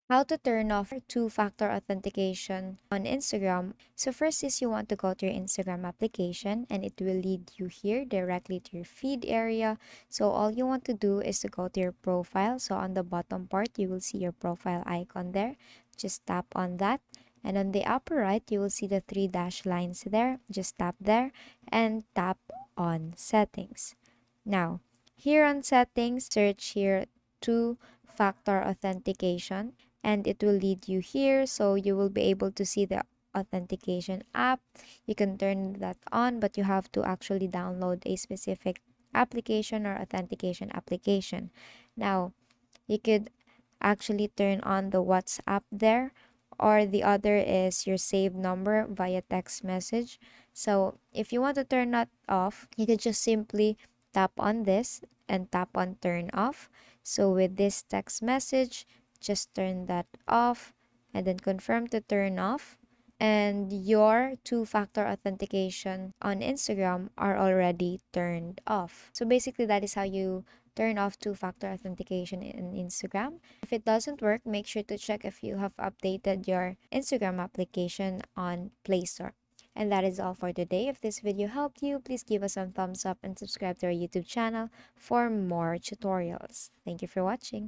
How to turn off two-factor authentication on Instagram. So first is you want to go to your Instagram application and it will lead you here directly to your feed area. So all you want to do is to go to your profile. So on the bottom part, you will see your profile icon there. Just tap on that. And on the upper right, you will see the three dash lines there. Just tap there and tap on settings. Now, here on settings, search here two-factor authentication and it will lead you here. So you will be able to see the authentication app. You can turn that on, but you have to actually download a specific application or authentication application. Now, you could actually turn on the WhatsApp there, or the other is your saved number via text message. So if you want to turn that off, you could just simply tap on this and tap on turn off. So with this text message, just turn that off and then confirm to turn off, and your two-factor authentication on Instagram are already turned off. So basically that is how you turn off two-factor authentication in Instagram. If it doesn't work, make sure to check if you have updated your Instagram application on Play Store. And that is all for today. If this video helped you, please give us some thumbs up and subscribe to our YouTube channel for more tutorials. Thank you for watching.